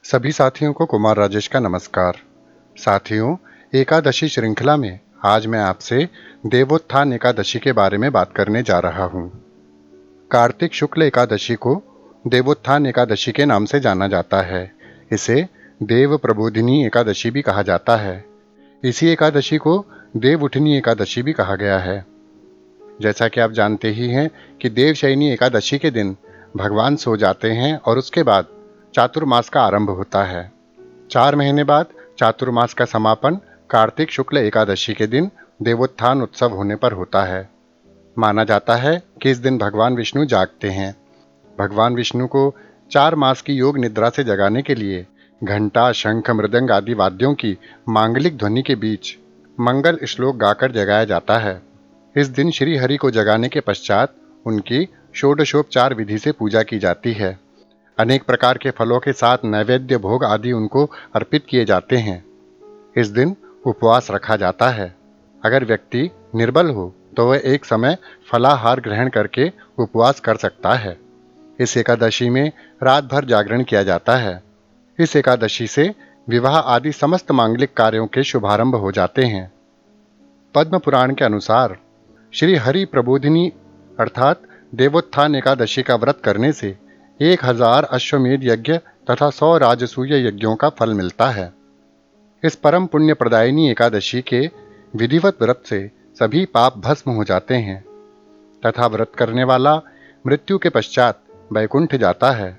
सभी साथियों को कुमार राजेश का नमस्कार। साथियों, एकादशी श्रृंखला में आज मैं आपसे देवोत्थान एकादशी के बारे में बात करने जा रहा हूँ। कार्तिक शुक्ल एकादशी को देवोत्थान एकादशी के नाम से जाना जाता है। इसे देव प्रबोधिनी एकादशी भी कहा जाता है। इसी एकादशी को देव उठनी एकादशी भी कहा गया है। जैसा कि आप जानते ही हैं कि देवशयनी एकादशी के दिन भगवान सो जाते हैं और उसके बाद चातुर्मास का आरंभ होता है। 4 महीने बाद चातुर्मास का समापन कार्तिक शुक्ल एकादशी के दिन देवोत्थान उत्सव होने पर होता है। माना जाता है कि इस दिन भगवान विष्णु जागते हैं। भगवान विष्णु को 4 मास की योग निद्रा से जगाने के लिए घंटा, शंख, मृदंग आदि वाद्यों की मांगलिक ध्वनि के बीच मंगल श्लोक गाकर जगाया जाता है। इस दिन श्री हरि को जगाने के पश्चात उनकी षोडशोपचार विधि से पूजा की जाती है। अनेक प्रकार के फलों के साथ नैवेद्य भोग आदि उनको अर्पित किए जाते हैं। इस दिन उपवास रखा जाता है। अगर व्यक्ति निर्बल हो तो वह एक समय फलाहार ग्रहण करके उपवास कर सकता है। इस एकादशी में रात भर जागरण किया जाता है। इस एकादशी से विवाह आदि समस्त मांगलिक कार्यों के शुभारंभ हो जाते हैं। पद्म पुराण के अनुसार श्री हरि प्रबोधिनी अर्थात देवोत्थान एकादशी का व्रत करने से 1000 अश्वमेध यज्ञ तथा 100 राजसूय यज्ञों का फल मिलता है। इस परम पुण्य प्रदायिनी एकादशी के विधिवत व्रत से सभी पाप भस्म हो जाते हैं तथा व्रत करने वाला मृत्यु के पश्चात वैकुंठ जाता है।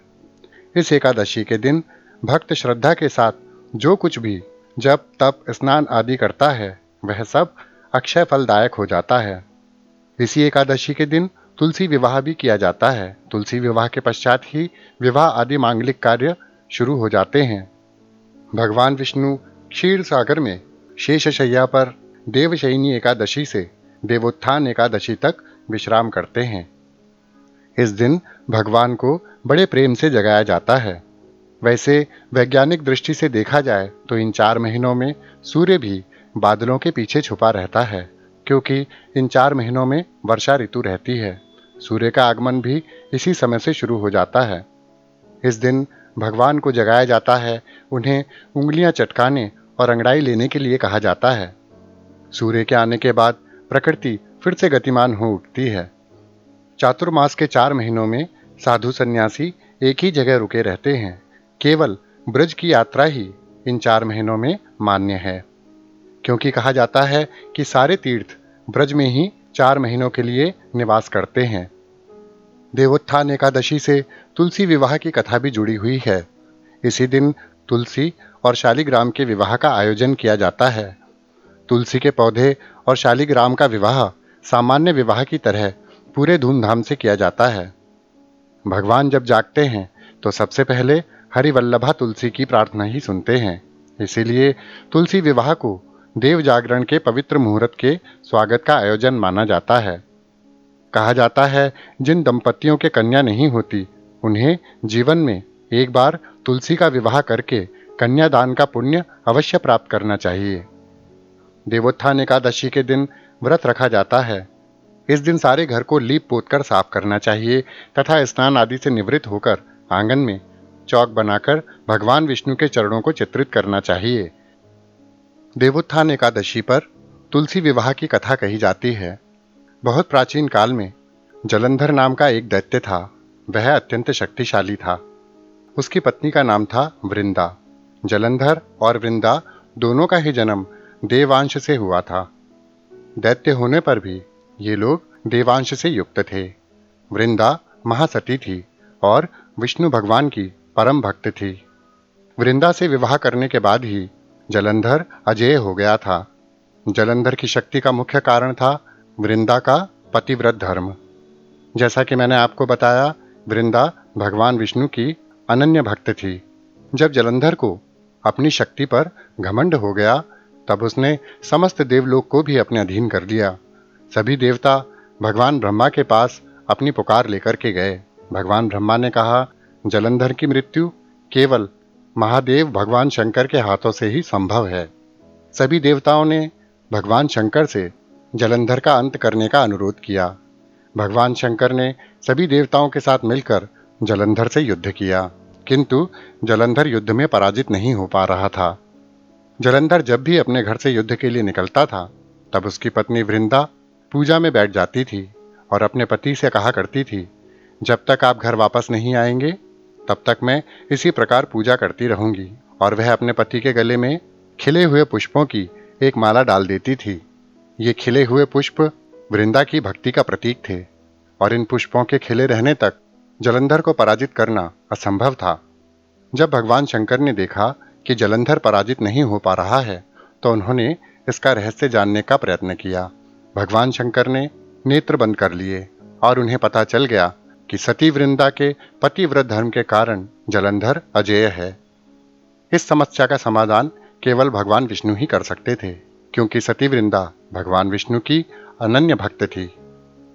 इस एकादशी के दिन भक्त श्रद्धा के साथ जो कुछ भी जप तप स्नान आदि करता है वह सब अक्षय फलदायक हो जाता है। इसी एकादशी के दिन तुलसी विवाह भी किया जाता है। तुलसी विवाह के पश्चात ही विवाह आदि मांगलिक कार्य शुरू हो जाते हैं। भगवान विष्णु क्षीर सागर में शेषशय्या पर देवशयनी एकादशी से देवोत्थान एकादशी तक विश्राम करते हैं। इस दिन भगवान को बड़े प्रेम से जगाया जाता है। वैसे वैज्ञानिक दृष्टि से देखा जाए तो इन 4 महीनों में सूर्य भी बादलों के पीछे छुपा रहता है, क्योंकि इन 4 महीनों में वर्षा ऋतु रहती है। सूर्य का आगमन भी इसी समय से शुरू हो जाता है। इस दिन भगवान को जगाया जाता है। उन्हें उंगलियां चटकाने और अंगड़ाई लेने के लिए कहा जाता है। सूर्य के आने के बाद प्रकृति फिर से गतिमान हो उठती है। चातुर्मास के 4 महीनों में साधु सन्यासी एक ही जगह रुके रहते हैं। केवल ब्रज की यात्रा ही इन 4 महीनों में मान्य है, क्योंकि कहा जाता है कि सारे तीर्थ ब्रज में ही 4 महीनों के लिए निवास करते हैं। देवोत्थान एकादशी से तुलसी विवाह की कथा भी जुड़ी हुई है। इसी दिन तुलसी और शालिग्राम के विवाह का आयोजन किया जाता है। तुलसी के पौधे और शालिग्राम का विवाह सामान्य विवाह की तरह पूरे धूमधाम से किया जाता है। भगवान जब जागते हैं तो सबसे पहले हरिवल्लभा तुलसी की प्रार्थना ही सुनते हैं। इसीलिए तुलसी विवाह को देव जागरण के पवित्र मुहूर्त के स्वागत का आयोजन माना जाता है। कहा जाता है जिन दंपतियों के कन्या नहीं होती उन्हें जीवन में एक बार तुलसी का विवाह करके कन्यादान का पुण्य अवश्य प्राप्त करना चाहिए। देवोत्थान एकादशी के दिन व्रत रखा जाता है। इस दिन सारे घर को लीप पोत कर साफ करना चाहिए तथा स्नान आदि से निवृत्त होकर आंगन में चौक बनाकर भगवान विष्णु के चरणों को चित्रित करना चाहिए। देवोत्थान एकादशी पर तुलसी विवाह की कथा कही जाती है। बहुत प्राचीन काल में जलंधर नाम का एक दैत्य था। वह अत्यंत शक्तिशाली था। उसकी पत्नी का नाम था वृंदा। जलंधर और वृंदा दोनों का ही जन्म देवांश से हुआ था। दैत्य होने पर भी ये लोग देवांश से युक्त थे। वृंदा महासती थी और विष्णु भगवान की परम भक्त थी। वृंदा से विवाह करने के बाद ही जलंधर अजेय हो गया था। जलंधर की शक्ति का मुख्य कारण था वृंदा का पतिव्रत धर्म। जैसा कि मैंने आपको बताया, वृंदा भगवान विष्णु की अनन्य भक्त थी। जब जलंधर को अपनी शक्ति पर घमंड हो गया तब उसने समस्त देवलोक को भी अपने अधीन कर लिया। सभी देवता भगवान ब्रह्मा के पास अपनी पुकार लेकर के गए। भगवान ब्रह्मा ने कहा, जलंधर की मृत्यु केवल महादेव भगवान शंकर के हाथों से ही संभव है। सभी देवताओं ने भगवान शंकर से जलंधर का अंत करने का अनुरोध किया। भगवान शंकर ने सभी देवताओं के साथ मिलकर जलंधर से युद्ध किया। किंतु जलंधर युद्ध में पराजित नहीं हो पा रहा था। जलंधर जब भी अपने घर से युद्ध के लिए निकलता था, तब उसकी पत्नी वृंदा पूजा में बैठ जाती थी और अपने पति से कहा करती थी, जब तक आप घर वापस नहीं आएंगे, तब तक मैं इसी प्रकार पूजा करती रहूंगी। और वह अपने पति के गले में खिले हुए पुष्पों की एक माला डाल देती थी। ये खिले हुए पुष्प वृंदा की भक्ति का प्रतीक थे और इन पुष्पों के खिले रहने तक जलंधर को पराजित करना असंभव था। जब भगवान शंकर ने देखा कि जलंधर पराजित नहीं हो पा रहा है, तो उन्होंने इसका रहस्य जानने का प्रयत्न किया। भगवान शंकर ने नेत्र बंद कर लिए और उन्हें पता चल गया कि सती वृंदा के पतिव्रत धर्म के कारण जलंधर अजेय है। इस समस्या का समाधान केवल भगवान विष्णु ही कर सकते थे, क्योंकि सती वृंदा भगवान विष्णु की अनन्य भक्त थी।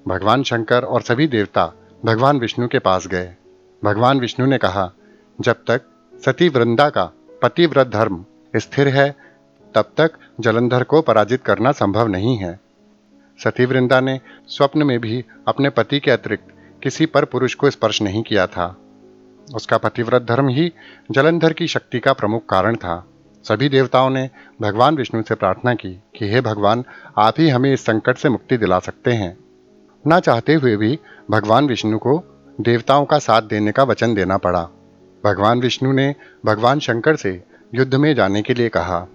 भगवान शंकर और सभी देवता भगवान विष्णु के पास गए। भगवान विष्णु ने कहा, जब तक सती वृंदा का पतिव्रत धर्म स्थिर है, तब तक जलंधर को पराजित करना संभव नहीं है। सती वृंदा ने स्वप्न में भी अपने पति के अतिरिक्त किसी पर पुरुष को स्पर्श नहीं किया था। उसका पतिव्रत धर्म ही जलंधर की शक्ति का प्रमुख कारण था। सभी देवताओं ने भगवान विष्णु से प्रार्थना की कि हे भगवान, आप ही हमें इस संकट से मुक्ति दिला सकते हैं। ना चाहते हुए भी भगवान विष्णु को देवताओं का साथ देने का वचन देना पड़ा। भगवान विष्णु ने भगवान शंकर से युद्ध में जाने के लिए कहा।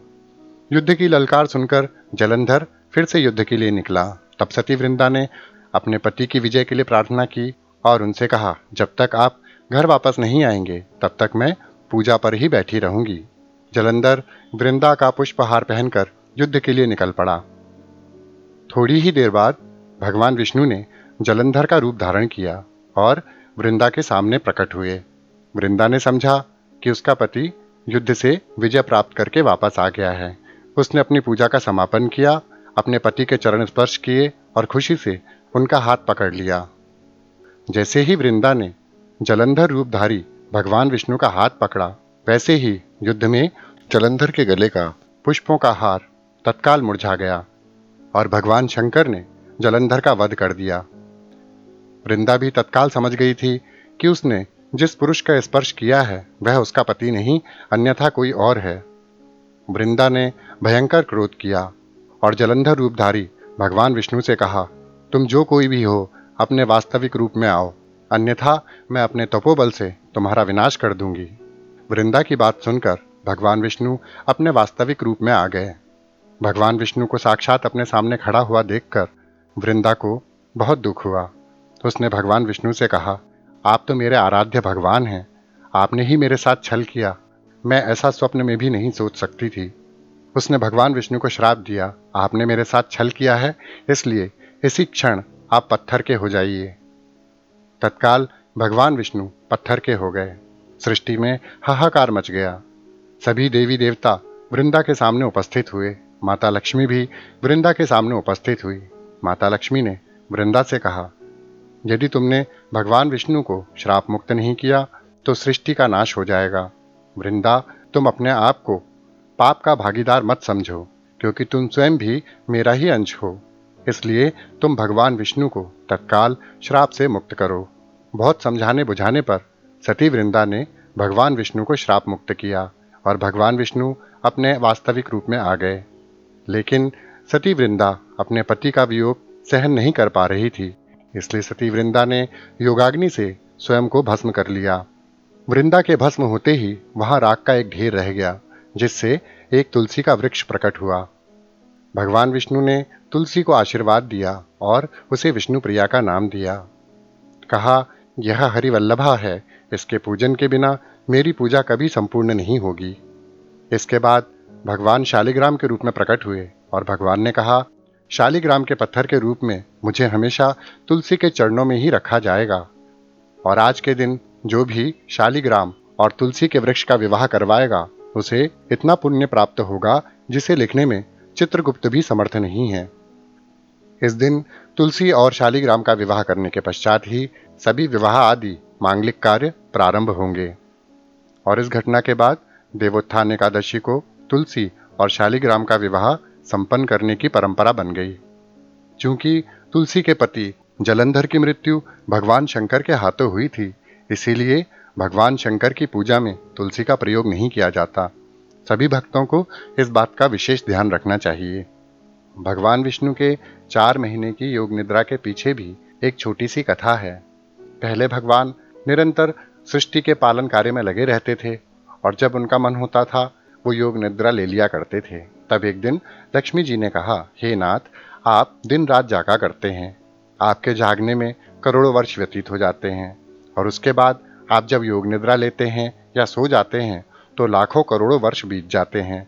युद्ध की ललकार सुनकर जलंधर फिर से युद्ध के लिए निकला। तब सती वृंदा ने अपने पति की विजय के लिए प्रार्थना की और उनसे कहा, जब तक आप घर वापस नहीं आएंगे, तब तक मैं पूजा पर ही बैठी रहूंगी। जलंधर वृंदा का पुष्पहार पहनकर युद्ध के लिए निकल पड़ा। थोड़ी ही देर बाद भगवान विष्णु ने जलंधर का रूप धारण किया और वृंदा के सामने प्रकट हुए। वृंदा ने समझा कि उसका पति युद्ध से विजय प्राप्त करके वापस आ गया है। उसने अपनी पूजा का समापन किया, अपने पति के चरण स्पर्श किए और खुशी से उनका हाथ पकड़ लिया। जैसे ही वृंदा ने जलंधर रूपधारी भगवान विष्णु का हाथ पकड़ा, वैसे ही युद्ध में जलंधर के गले का पुष्पों का हार तत्काल मुरझा गया और भगवान शंकर ने जलंधर का वध कर दिया। वृंदा भी तत्काल समझ गई थी कि उसने जिस पुरुष का स्पर्श किया है वह उसका पति नहीं, अन्यथा कोई और है। वृंदा ने भयंकर क्रोध किया और जलंधर रूपधारी भगवान विष्णु से कहा, तुम जो कोई भी हो, अपने वास्तविक रूप में आओ, अन्यथा मैं अपने तपोबल से तुम्हारा विनाश कर दूंगी। वृंदा की बात सुनकर भगवान विष्णु अपने वास्तविक रूप में आ गए। भगवान विष्णु को साक्षात अपने सामने खड़ा हुआ देखकर वृंदा को बहुत दुख हुआ। उसने भगवान विष्णु से कहा, आप तो मेरे आराध्य भगवान हैं, आपने ही मेरे साथ छल किया, मैं ऐसा स्वप्न में भी नहीं सोच सकती थी। उसने भगवान विष्णु को श्राप दिया, आपने मेरे साथ छल किया है, इसलिए इसी क्षण आप पत्थर के हो जाइए। तत्काल भगवान विष्णु पत्थर के हो गए। सृष्टि में हाहाकार मच गया। सभी देवी देवता वृंदा के सामने उपस्थित हुए। माता लक्ष्मी भी वृंदा के सामने उपस्थित हुई। माता लक्ष्मी ने वृंदा से कहा, यदि तुमने भगवान विष्णु को श्राप मुक्त नहीं किया तो सृष्टि का नाश हो जाएगा। वृंदा, तुम अपने आप को पाप का भागीदार मत समझो, क्योंकि तुम स्वयं भी मेरा ही अंश हो। इसलिए तुम भगवान विष्णु को तत्काल श्राप से मुक्त करो। बहुत समझाने बुझाने पर सती वृंदा ने भगवान विष्णु को श्राप मुक्त किया और भगवान विष्णु अपने वास्तविक रूप में आ गए। लेकिन सती वृंदा अपने पति का वियोग सहन नहीं कर पा रही थी, इसलिए सती वृंदा ने योगाग्नि से स्वयं को भस्म कर लिया। वृंदा के भस्म होते ही वहां राख का एक ढेर रह गया, जिससे एक तुलसी का वृक्ष प्रकट हुआ। भगवान विष्णु ने तुलसी को आशीर्वाद दिया और उसे विष्णु प्रिया का नाम दिया। कहा, यह हरिवल्लभा है, इसके पूजन के बिना मेरी पूजा कभी संपूर्ण नहीं होगी। इसके बाद भगवान शालिग्राम के रूप में प्रकट हुए और भगवान ने कहा, शालिग्राम के पत्थर के रूप में मुझे हमेशा तुलसी के चरणों में ही रखा जाएगा, और आज के दिन जो भी शालिग्राम और तुलसी के वृक्ष का विवाह करवाएगा उसे इतना पुण्य प्राप्त होगा जिसे लिखने में चित्रगुप्त भी समर्थ नहीं है। इस दिन तुलसी और शालिग्राम का विवाह करने के पश्चात ही सभी विवाह आदि मांगलिक कार्य प्रारंभ होंगे। और इस घटना के बाद देवोत्थान एकादशी को तुलसी और शालिग्राम का विवाह संपन्न करने की परंपरा बन गई। चूंकि तुलसी के पति जलंधर की मृत्यु भगवान शंकर के हाथों हुई थी, इसीलिए भगवान शंकर की पूजा में तुलसी का प्रयोग नहीं किया जाता। सभी भक्तों को इस बात का विशेष ध्यान रखना चाहिए। भगवान विष्णु के 4 महीने की योग निद्रा के पीछे भी एक छोटी सी कथा है। पहले भगवान निरंतर सृष्टि के पालन कार्य में लगे रहते थे और जब उनका मन होता था वो योग निद्रा ले लिया करते थे। तब एक दिन लक्ष्मी जी ने कहा, हे नाथ, आप दिन रात जागा करते हैं। आपके जागने में करोड़ों वर्ष व्यतीत हो जाते हैं और उसके बाद आप जब योग निद्रा लेते हैं या सो जाते हैं तो लाखों करोड़ों वर्ष बीत जाते हैं।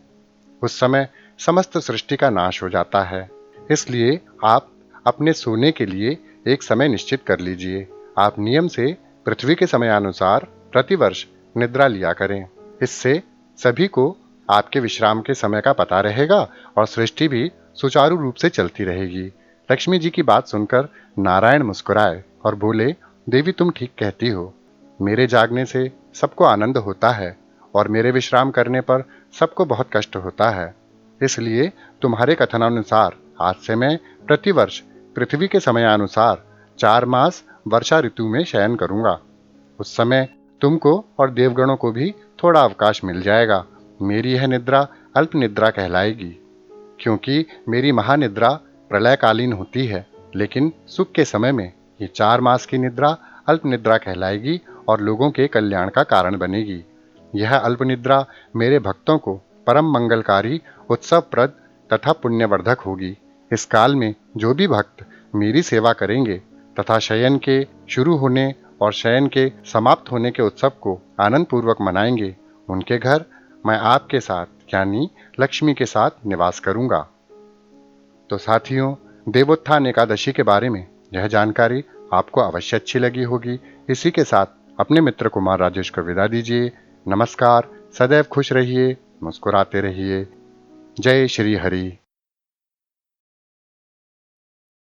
उस समय समस्त सृष्टि का नाश हो जाता है। इसलिए आप अपने सोने के लिए एक समय निश्चित कर लीजिए। आप नियम से पृथ्वी के समयानुसार प्रतिवर्ष निद्रा लिया करें। इससे सभी को आपके विश्राम के समय का पता रहेगा और सृष्टि भी सुचारू रूप से चलती रहेगी। लक्ष्मी जी की बात सुनकर नारायण मुस्कुराए और बोले, देवी तुम ठीक कहती हो। मेरे जागने से सबको आनंद होता है और मेरे विश्राम करने पर सबको बहुत कष्ट होता है। इसलिए तुम्हारे कथनानुसार आज से मैं प्रतिवर्ष पृथ्वी के समयानुसार 4 मास वर्षा ऋतु में शयन करूंगा। उस समय तुमको और देवगणों को भी थोड़ा अवकाश मिल जाएगा। मेरी यह निद्रा अल्प निद्रा कहलाएगी, क्योंकि मेरी महानिद्रा प्रलयकालीन होती है, लेकिन सुख के समय में ये 4 मास की निद्रा अल्प निद्रा कहलाएगी और लोगों के कल्याण का कारण बनेगी। यह अल्प निद्रा मेरे भक्तों को परम मंगलकारी, उत्सवप्रद तथा पुण्यवर्धक होगी। इस काल में जो भी भक्त मेरी सेवा करेंगे तथा शयन के शुरू होने और शयन के समाप्त होने के उत्सव को आनंद पूर्वक मनाएंगे, उनके घर मैं आपके साथ यानी लक्ष्मी के साथ निवास करूंगा। तो साथियों, देवोत्थान एकादशी के बारे में यह जानकारी आपको अवश्य अच्छी लगी होगी। इसी के साथ अपने मित्र कुमार राजेश को विदा दीजिए। नमस्कार। सदैव खुश रहिए, मुस्कुराते रहिए। जय श्री हरि।